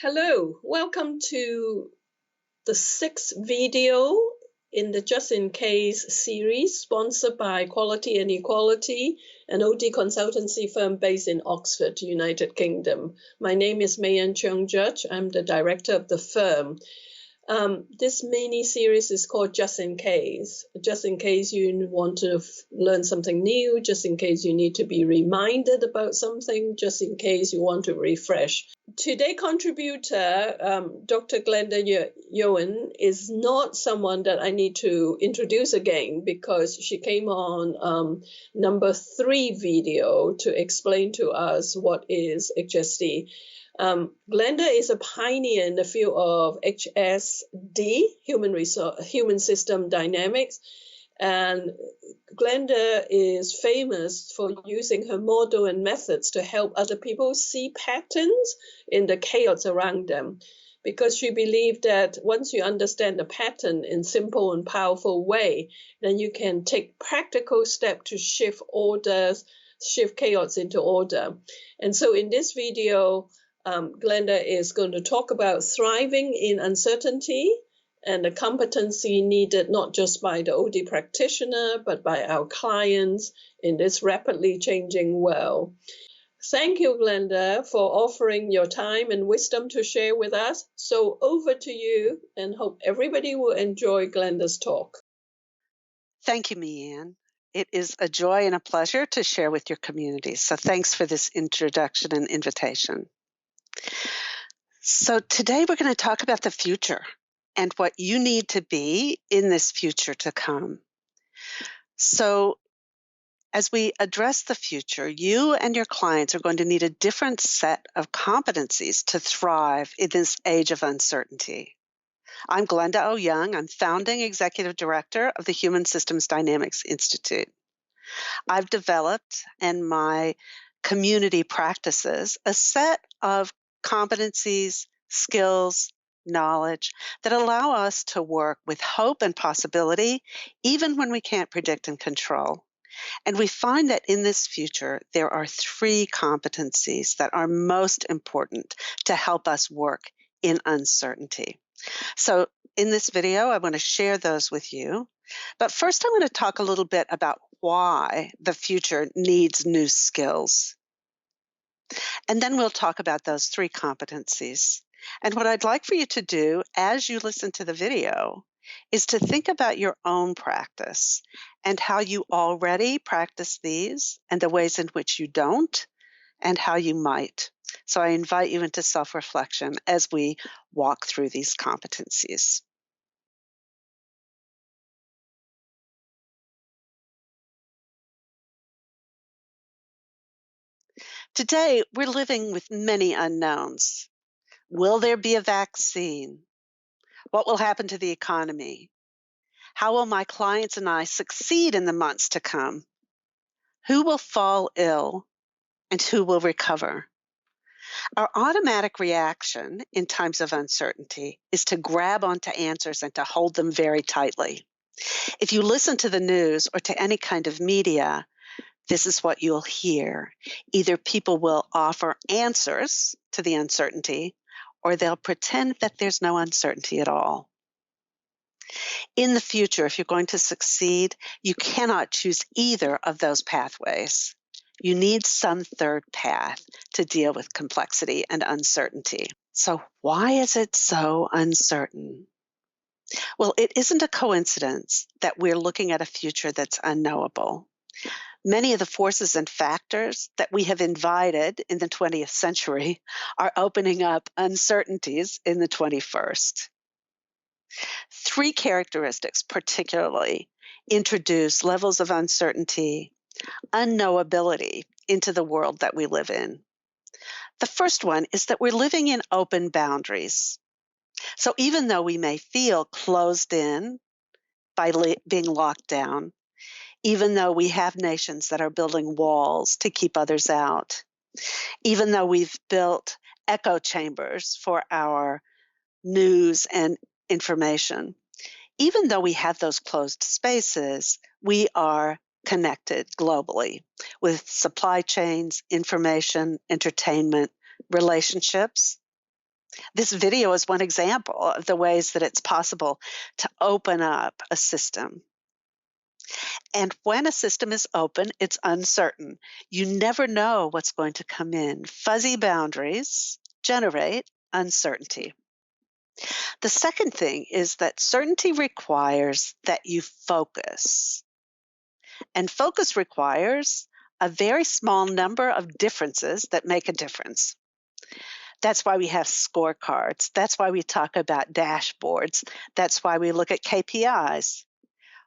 Hello, welcome to the sixth video in the Just In Case series, sponsored by Quality and Equality, an OD consultancy firm based in Oxford, United Kingdom. My name is Mayan Cheung Judge. I'm the director of the firm. This mini series is called Just in Case. Just in case you want to learn something new, just in case you need to be reminded about something, just in case you want to refresh. Today contributor, Dr. Glenda Eoyang, is not someone that I need to introduce again because she came on number 3 video to explain to us what is HSD. Glenda is a pioneer in the field of HSD, human system dynamics, and Glenda is famous for using her model and methods to help other people see patterns in the chaos around them, because she believed that once you understand the pattern in simple and powerful way, then you can take practical steps to shift chaos into order. And so in this video, Glenda is going to talk about thriving in uncertainty and the competency needed not just by the OD practitioner, but by our clients in this rapidly changing world. Thank you, Glenda, for offering your time and wisdom to share with us. So over to you, and hope everybody will enjoy Glenda's talk. Thank you, Mayan. It is a joy and a pleasure to share with your community. So thanks for this introduction and invitation. So today we're going to talk about the future and what you need to be in this future to come. So as we address the future, you and your clients are going to need a different set of competencies to thrive in this age of uncertainty. I'm Glenda Eoyang. I'm founding executive director of the Human Systems Dynamics Institute. I've developed in my community practices a set of competencies, skills, knowledge that allow us to work with hope and possibility, even when we can't predict and control. And we find that in this future, there are 3 competencies that are most important to help us work in uncertainty. So in this video, I want to share those with you. But first, I want to talk a little bit about why the future needs new skills. And then we'll talk about those 3 competencies. And what I'd like for you to do as you listen to the video is to think about your own practice and how you already practice these and the ways in which you don't and how you might. So I invite you into self-reflection as we walk through these competencies. Today, we're living with many unknowns. Will there be a vaccine? What will happen to the economy? How will my clients and I succeed in the months to come? Who will fall ill and who will recover? Our automatic reaction in times of uncertainty is to grab onto answers and to hold them very tightly. If you listen to the news or to any kind of media, this is what you'll hear. Either people will offer answers to the uncertainty, or they'll pretend that there's no uncertainty at all. In the future, if you're going to succeed, you cannot choose either of those pathways. You need some third path to deal with complexity and uncertainty. So why is it so uncertain? Well, it isn't a coincidence that we're looking at a future that's unknowable. Many of the forces and factors that we have invited in the 20th century are opening up uncertainties in the 21st. 3 characteristics particularly introduce levels of uncertainty, unknowability into the world that we live in. The first one is that we're living in open boundaries. So even though we may feel closed in by being locked down, even though we have nations that are building walls to keep others out, even though we've built echo chambers for our news and information, even though we have those closed spaces, we are connected globally with supply chains, information, entertainment, relationships. This video is one example of the ways that it's possible to open up a system. And when a system is open, it's uncertain. You never know what's going to come in. Fuzzy boundaries generate uncertainty. The second thing is that certainty requires that you focus. And focus requires a very small number of differences that make a difference. That's why we have scorecards. That's why we talk about dashboards. That's why we look at KPIs.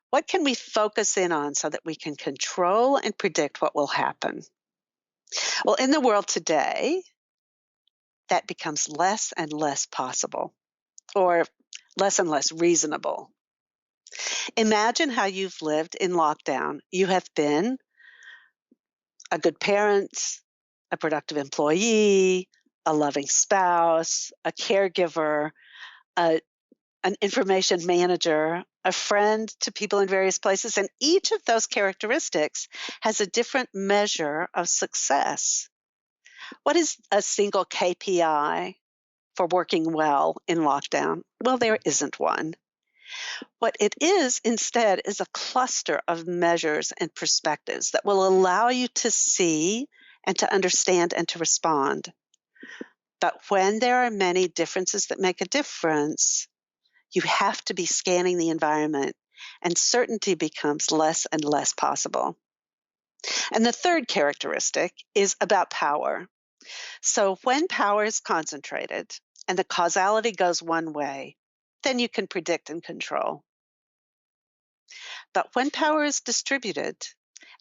What can we focus in on so that we can control and predict what will happen? Well, in the world today, that becomes less and less possible, or less and less reasonable. Imagine how you've lived in lockdown. You have been a good parent, a productive employee, a loving spouse, a caregiver, a an information manager, a friend to people in various places, and each of those characteristics has a different measure of success. What is a single KPI for working well in lockdown? Well, there isn't one. What it is instead is a cluster of measures and perspectives that will allow you to see and to understand and to respond. But when there are many differences that make a difference, you have to be scanning the environment, and certainty becomes less and less possible. And the third characteristic is about power. So when power is concentrated and the causality goes one way, then you can predict and control. But when power is distributed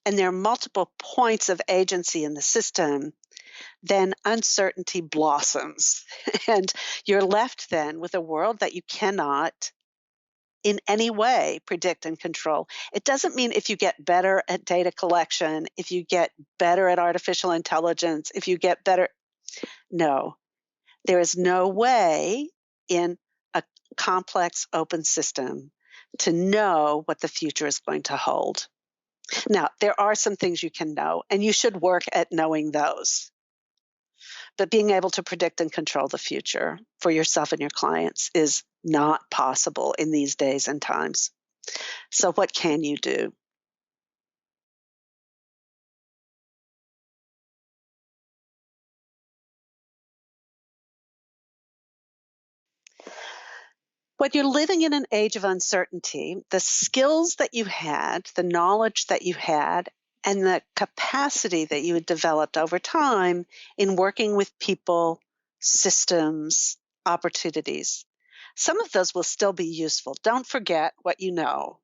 and there are multiple points of agency in the system, then uncertainty blossoms. And you're left then with a world that you cannot in any way predict and control. It doesn't mean if you get better at data collection, if you get better at artificial intelligence, if you get better. No, there is no way in a complex open system to know what the future is going to hold. Now, there are some things you can know, and you should work at knowing those. But being able to predict and control the future for yourself and your clients is not possible in these days and times. So what can you do? When you're living in an age of uncertainty, the skills that you had, the knowledge that you had, and the capacity that you had developed over time in working with people, systems, opportunities, some of those will still be useful. Don't forget what you know.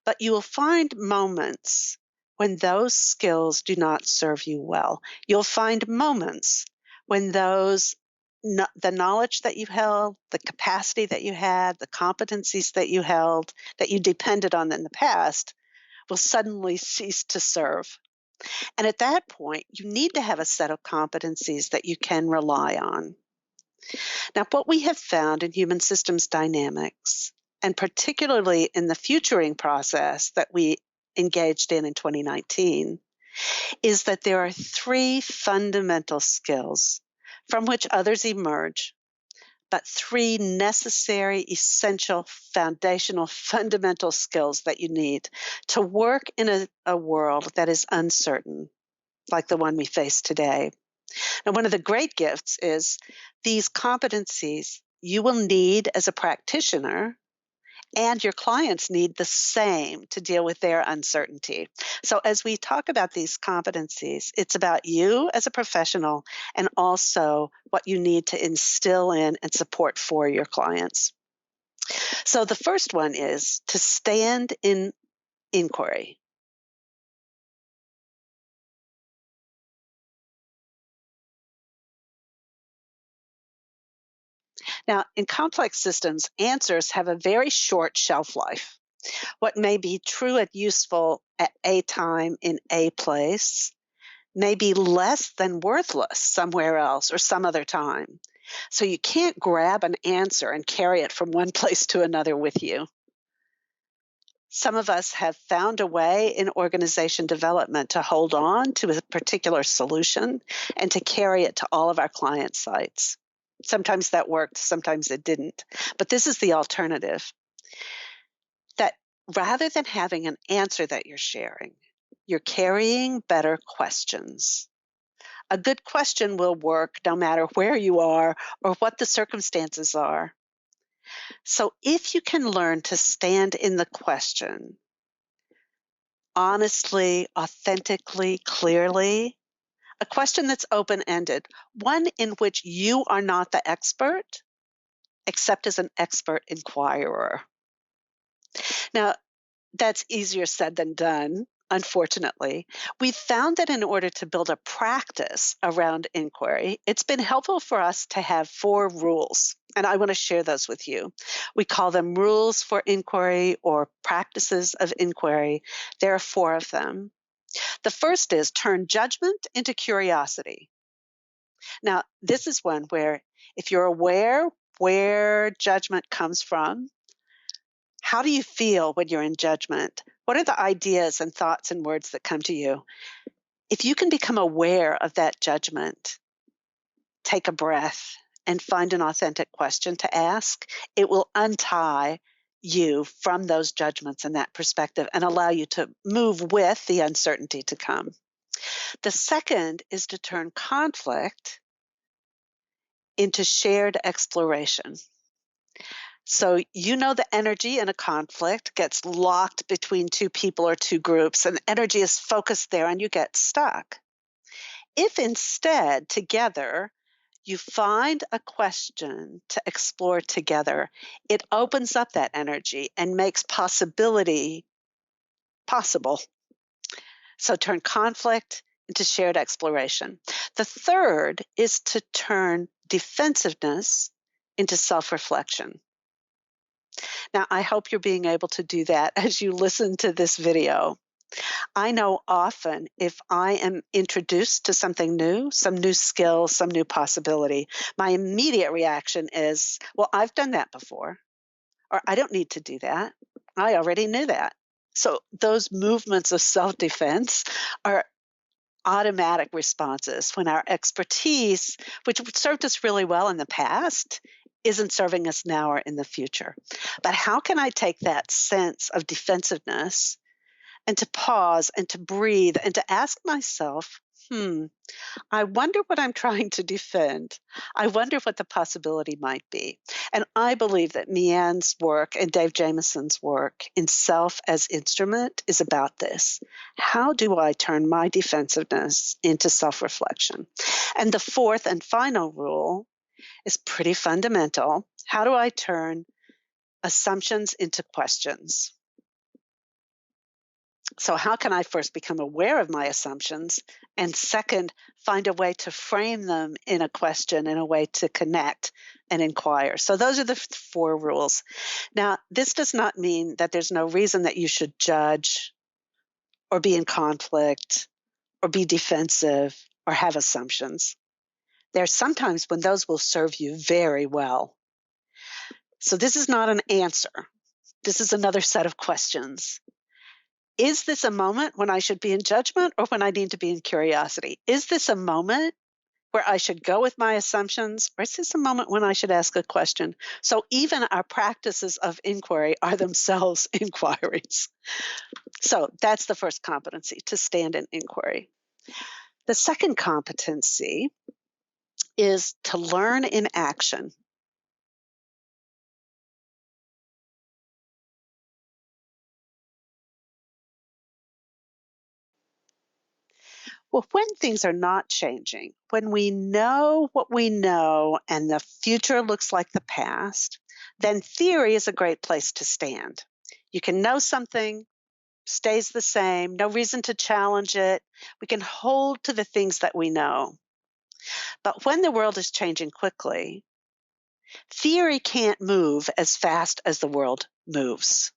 But you will find moments when those skills do not serve you well. You'll find moments when the knowledge that you held, the capacity that you had, the competencies that you held, that you depended on in the past, will suddenly cease to serve. And at that point, you need to have a set of competencies that you can rely on. Now, what we have found in human systems dynamics, and particularly in the futuring process that we engaged in 2019, is that there are three fundamental skills from which others emerge, but three necessary, essential, foundational, fundamental skills that you need to work in a world that is uncertain, like the one we face today. Now, one of the great gifts is these competencies you will need as a practitioner, and your clients need the same to deal with their uncertainty. So as we talk about these competencies, it's about you as a professional and also what you need to instill in and support for your clients. So the first one is to stand in inquiry. Now, in complex systems, answers have a very short shelf life. What may be true and useful at a time in a place may be less than worthless somewhere else or some other time. So you can't grab an answer and carry it from one place to another with you. Some of us have found a way in organization development to hold on to a particular solution and to carry it to all of our client sites. Sometimes that worked, sometimes it didn't. But this is the alternative, that rather than having an answer that you're sharing, you're carrying better questions. A good question will work no matter where you are or what the circumstances are. So if you can learn to stand in the question honestly, authentically, clearly, a question that's open-ended, one in which you are not the expert, except as an expert inquirer. Now, that's easier said than done, unfortunately. We've found that in order to build a practice around inquiry, it's been helpful for us to have 4 rules, and I want to share those with you. We call them rules for inquiry or practices of inquiry. There are 4 of them. The first is turn judgment into curiosity. Now, this is one where if you're aware where judgment comes from, how do you feel when you're in judgment? What are the ideas and thoughts and words that come to you? If you can become aware of that judgment, take a breath and find an authentic question to ask, it will untie you from those judgments and that perspective and allow you to move with the uncertainty to come. The second is to turn conflict into shared exploration. So you know the energy in a conflict gets locked between 2 people or 2 groups, and energy is focused there and you get stuck. If instead, together, you find a question to explore together, it opens up that energy and makes possibility possible. So turn conflict into shared exploration. The third is to turn defensiveness into self-reflection. Now, I hope you're being able to do that as you listen to this video. I know often if I am introduced to something new, some new skill, some new possibility, my immediate reaction is, well, I've done that before, or I don't need to do that. I already knew that. So those movements of self-defense are automatic responses when our expertise, which served us really well in the past, isn't serving us now or in the future. But how can I take that sense of defensiveness and to pause and to breathe and to ask myself, I wonder what I'm trying to defend. I wonder what the possibility might be. And I believe that Mian's work and Dave Jamison's work in Self as Instrument is about this. How do I turn my defensiveness into self-reflection? And the fourth and final rule is pretty fundamental. How do I turn assumptions into questions? So how can I first become aware of my assumptions? And second, find a way to frame them in a question, in a way to connect and inquire. So those are the 4 rules. Now, this does not mean that there's no reason that you should judge or be in conflict or be defensive or have assumptions. There are sometimes when those will serve you very well. So this is not an answer. This is another set of questions. Is this a moment when I should be in judgment or when I need to be in curiosity? Is this a moment where I should go with my assumptions, or is this a moment when I should ask a question? So even our practices of inquiry are themselves inquiries. So that's the first competency, to stand in inquiry. The second competency is to learn in action. Well, when things are not changing, when we know what we know and the future looks like the past, then theory is a great place to stand. You can know something stays the same, no reason to challenge it. We can hold to the things that we know. But when the world is changing quickly, theory can't move as fast as the world moves.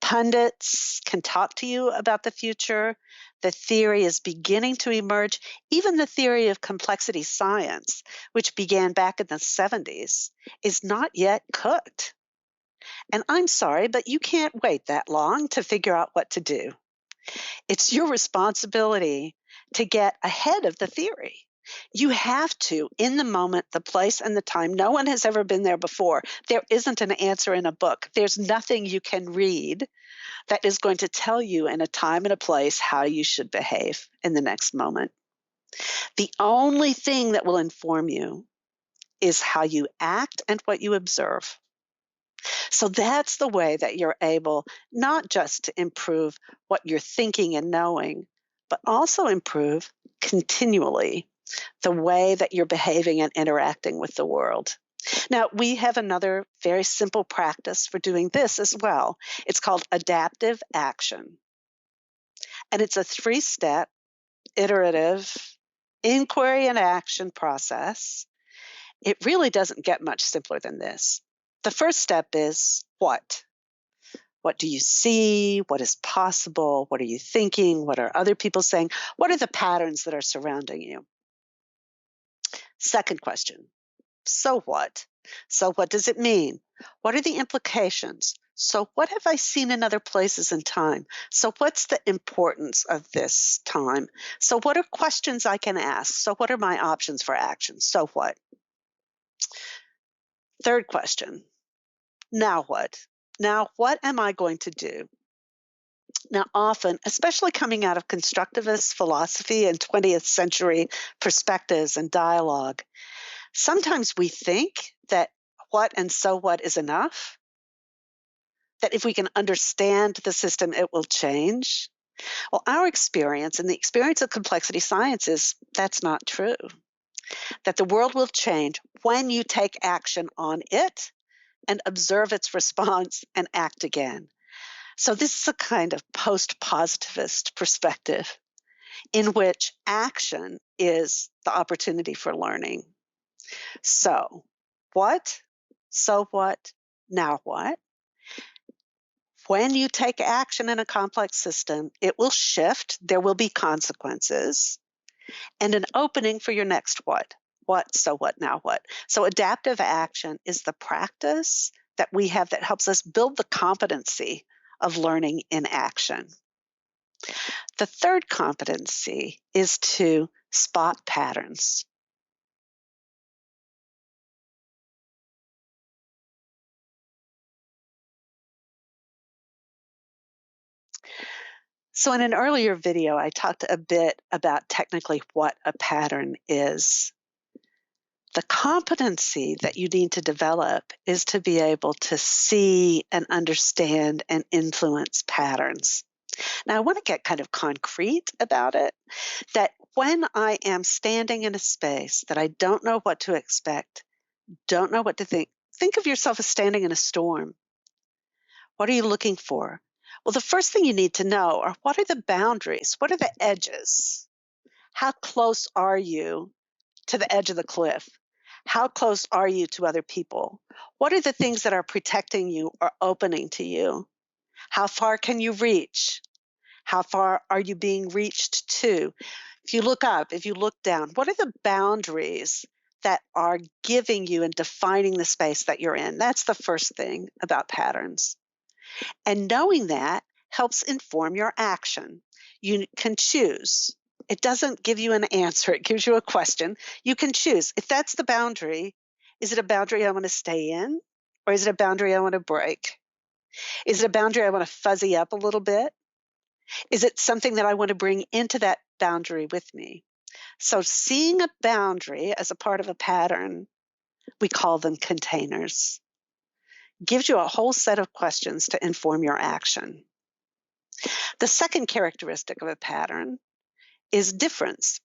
Pundits can talk to you about the future. The theory is beginning to emerge. Even the theory of complexity science, which began back in the 70s, is not yet cooked. And I'm sorry, but you can't wait that long to figure out what to do. It's your responsibility to get ahead of the theory. You have to, in the moment, the place, and the time. No one has ever been there before. There isn't an answer in a book. There's nothing you can read that is going to tell you in a time and a place how you should behave in the next moment. The only thing that will inform you is how you act and what you observe. So that's the way that you're able not just to improve what you're thinking and knowing, but also improve continually the way that you're behaving and interacting with the world. Now, we have another very simple practice for doing this as well. It's called adaptive action. And it's a 3-step iterative inquiry and action process. It really doesn't get much simpler than this. The first step is what? What do you see? What is possible? What are you thinking? What are other people saying? What are the patterns that are surrounding you? Second question, so what? So what does it mean? What are the implications? So what have I seen in other places in time? So what's the importance of this time? So what are questions I can ask? So what are my options for action? So what? Third question, now what? Now what am I going to do? Now, often, especially coming out of constructivist philosophy and 20th century perspectives and dialogue, sometimes we think that what and so what is enough, that if we can understand the system, it will change. Well, our experience and the experience of complexity science is that's not true, that the world will change when you take action on it and observe its response and act again. So this is a kind of post-positivist perspective in which action is the opportunity for learning. So what? So what? Now what? When you take action in a complex system, it will shift. There will be consequences and an opening for your next what. What? So what? Now what? So adaptive action is the practice that we have that helps us build the competency of learning in action. The third competency is to spot patterns. So in an earlier video, I talked a bit about technically what a pattern is. The competency that you need to develop is to be able to see and understand and influence patterns. Now, I want to get kind of concrete about it, that when I am standing in a space that I don't know what to expect, don't know what to think of yourself as standing in a storm. What are you looking for? Well, the first thing you need to know are what are the boundaries? What are the edges? How close are you to the edge of the cliff? How close are you to other people? What are the things that are protecting you or opening to you? How far can you reach? How far are you being reached to? If you look up, if you look down, what are the boundaries that are giving you and defining the space that you're in? That's the first thing about patterns. And knowing that helps inform your action. You can choose. It doesn't give you an answer, it gives you a question. You can choose. If that's the boundary, is it a boundary I want to stay in? Or is it a boundary I want to break? Is it a boundary I want to fuzzy up a little bit? Is it something that I want to bring into that boundary with me? So seeing a boundary as a part of a pattern, we call them containers, gives you a whole set of questions to inform your action. The second characteristic of a pattern is difference.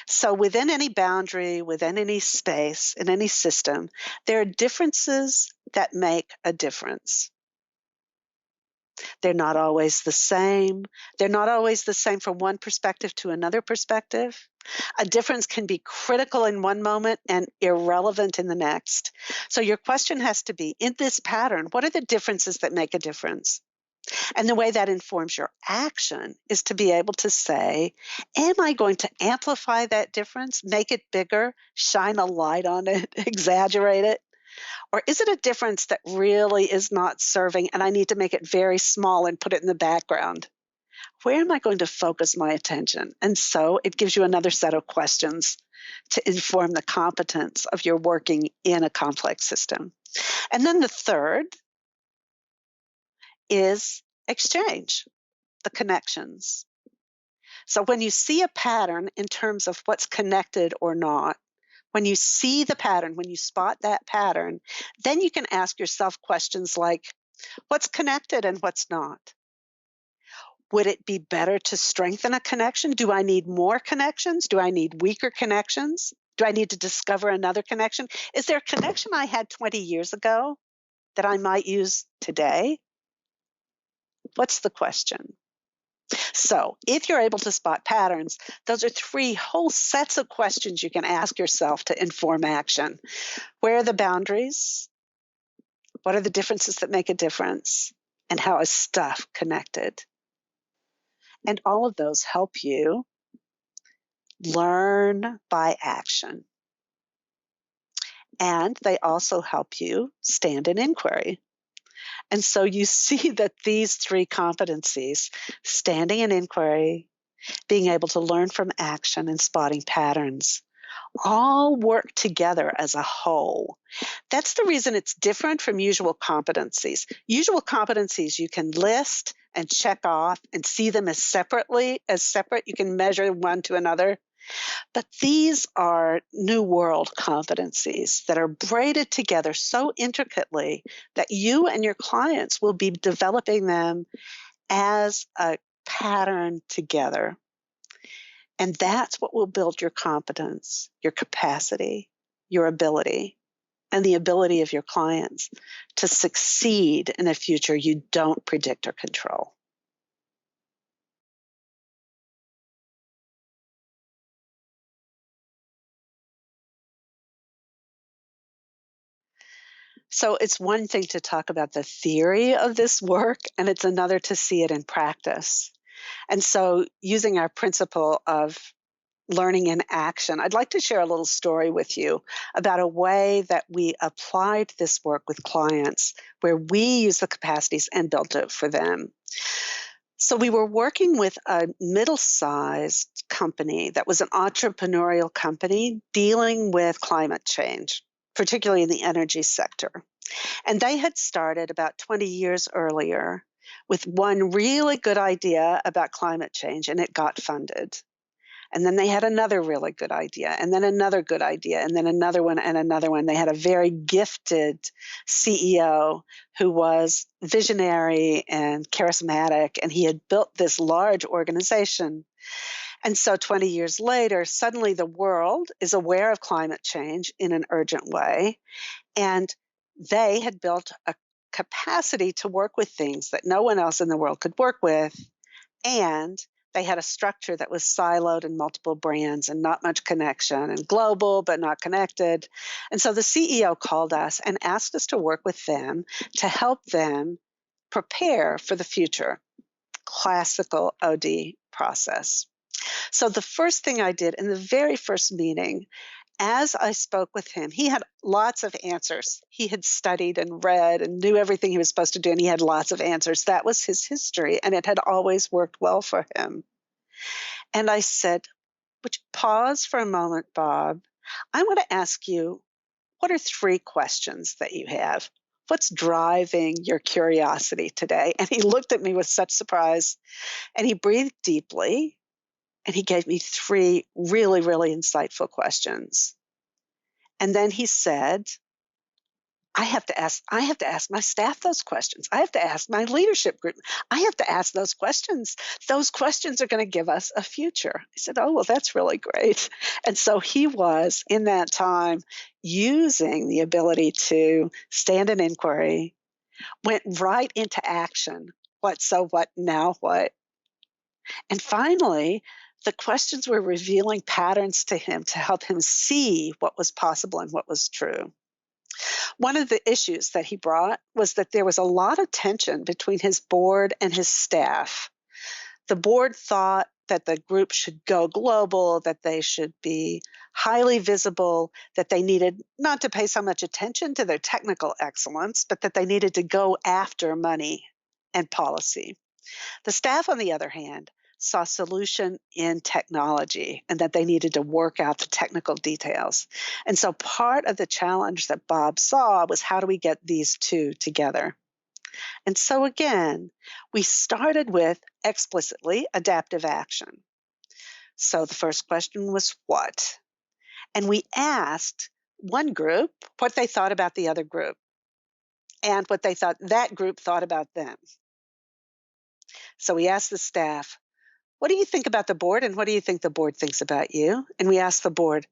So within any boundary, within any space, in any system, there are differences that make a difference. They're not always the same. They're not always the same from one perspective to another perspective. A difference can be critical in one moment and irrelevant in the next. So your question has to be, in this pattern, what are the differences that make a difference? And the way that informs your action is to be able to say, am I going to amplify that difference, make it bigger, shine a light on it, exaggerate it? Or is it a difference that really is not serving and I need to make it very small and put it in the background? Where am I going to focus my attention? And so it gives you another set of questions to inform the competence of your working in a complex system. And then the third is exchange, the connections. So when you see a pattern in terms of what's connected or not, when you see the pattern, when you spot that pattern, then you can ask yourself questions like, what's connected and what's not? Would it be better to strengthen a connection? Do I need more connections? Do I need weaker connections? Do I need to discover another connection? Is there a connection I had 20 years ago that I might use today? What's the question? So, if you're able to spot patterns, those are three whole sets of questions you can ask yourself to inform action. Where are the boundaries? What are the differences that make a difference? And how is stuff connected? And all of those help you learn by action. And they also help you stand in inquiry. And so you see that these three competencies, standing in inquiry, being able to learn from action, and spotting patterns, all work together as a whole. That's the reason it's different from usual competencies. Usual competencies you can list and check off and see them as separate. You can measure one to another. But these are new world competencies that are braided together so intricately that you and your clients will be developing them as a pattern together. And that's what will build your competence, your capacity, your ability, and the ability of your clients to succeed in a future you don't predict or control. So it's one thing to talk about the theory of this work, and it's another to see it in practice. And so using our principle of learning in action, I'd like to share a little story with you about a way that we applied this work with clients where we use the capacities and built it for them. So we were working with a middle-sized company that was an entrepreneurial company dealing with climate change, particularly in the energy sector. And they had started about 20 years earlier with one really good idea about climate change, and it got funded. And then they had another really good idea, and then another good idea, and then another one and another one. They had a very gifted CEO who was visionary and charismatic, and he had built this large organization. And so 20 years later, suddenly the world is aware of climate change in an urgent way. And they had built a capacity to work with things that no one else in the world could work with. And they had a structure that was siloed in multiple brands and not much connection, and global but not connected. And so the CEO called us and asked us to work with them to help them prepare for the future, classical OD process. So the first thing I did in the very first meeting, as I spoke with him, he had lots of answers. He had studied and read and knew everything he was supposed to do, and he had lots of answers. That was his history, and it had always worked well for him. And I said, would you pause for a moment, Bob? I want to ask you, what are three questions that you have? What's driving your curiosity today? And he looked at me with such surprise, and he breathed deeply, and he gave me three really, really insightful questions. And then he said, I have to ask my staff those questions. I have to ask my leadership group. I have to ask those questions. Those questions are going to give us a future. I said, oh, well, that's really great. And so he was, in that time, using the ability to stand in inquiry, went right into action. What, so what, now what? And finally, the questions were revealing patterns to him to help him see what was possible and what was true. One of the issues that he brought was that there was a lot of tension between his board and his staff. The board thought that the group should go global, that they should be highly visible, that they needed not to pay so much attention to their technical excellence, but that they needed to go after money and policy. The staff, on the other hand, saw solution in technology and that they needed to work out the technical details. And so part of the challenge that Bob saw was, how do we get these two together? And so again, we started with explicitly adaptive action. So the first question was what? And we asked one group what they thought about the other group and what they thought that group thought about them. So we asked the staff, what do you think about the board and what do you think the board thinks about you? And we asked the board,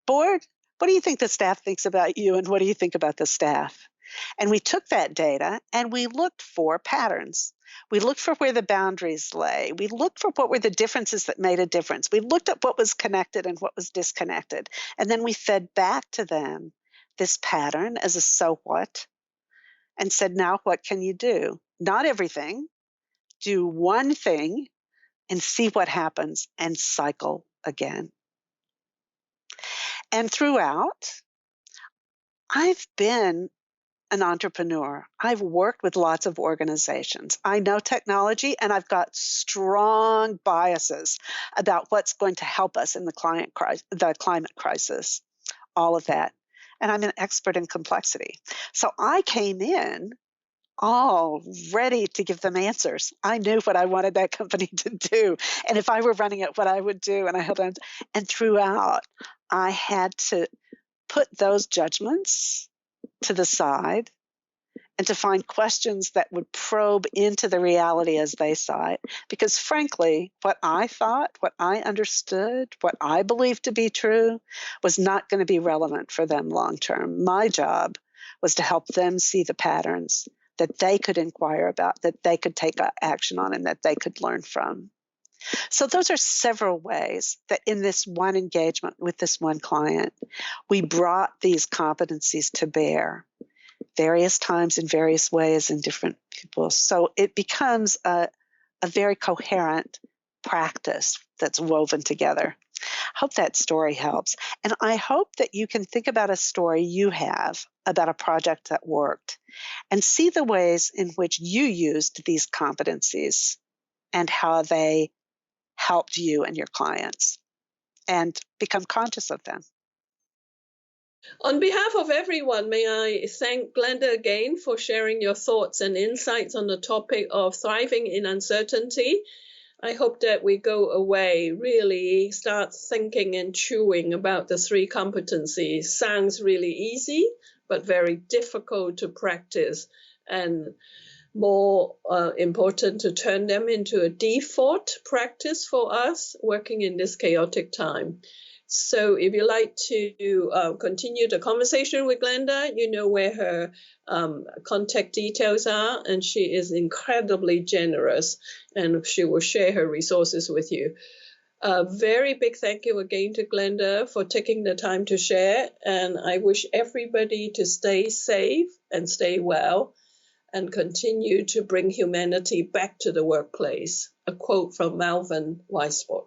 what do you think the staff thinks about you and what do you think about the staff? And we took that data and we looked for patterns. We looked for where the boundaries lay. We looked for what were the differences that made a difference. We looked at what was connected and what was disconnected. And then we fed back to them this pattern as a so what and said, now what can you do? Not everything. Do one thing and see what happens and cycle again. And throughout, I've been an entrepreneur. I've worked with lots of organizations. I know technology and I've got strong biases about what's going to help us in the climate crisis, all of that. And I'm an expert in complexity. So I came in all ready to give them answers. I knew what I wanted that company to do. And if I were running it, what I would do. And I held on. And throughout, I had to put those judgments to the side and to find questions that would probe into the reality as they saw it. Because frankly, what I thought, what I understood, what I believed to be true was not going to be relevant for them long term. My job was to help them see the patterns that they could inquire about, that they could take action on, and that they could learn from. So those are several ways that in this one engagement with this one client, we brought these competencies to bear various times in various ways in different people. So it becomes a very coherent practice that's woven together. I hope that story helps. And I hope that you can think about a story you have about a project that worked and see the ways in which you used these competencies and how they helped you and your clients, and become conscious of them. On behalf of everyone, may I thank Glenda again for sharing your thoughts and insights on the topic of thriving in uncertainty. I hope that we go away, really start thinking and chewing about the three competencies. Sounds really easy, but very difficult to practice, and more important to turn them into a default practice for us working in this chaotic time. So if you'd like to continue the conversation with Glenda, you know where her contact details are, and she is incredibly generous, and she will share her resources with you. A very big thank you again to Glenda for taking the time to share, and I wish everybody to stay safe and stay well and continue to bring humanity back to the workplace. A quote from Malvern Weisbord.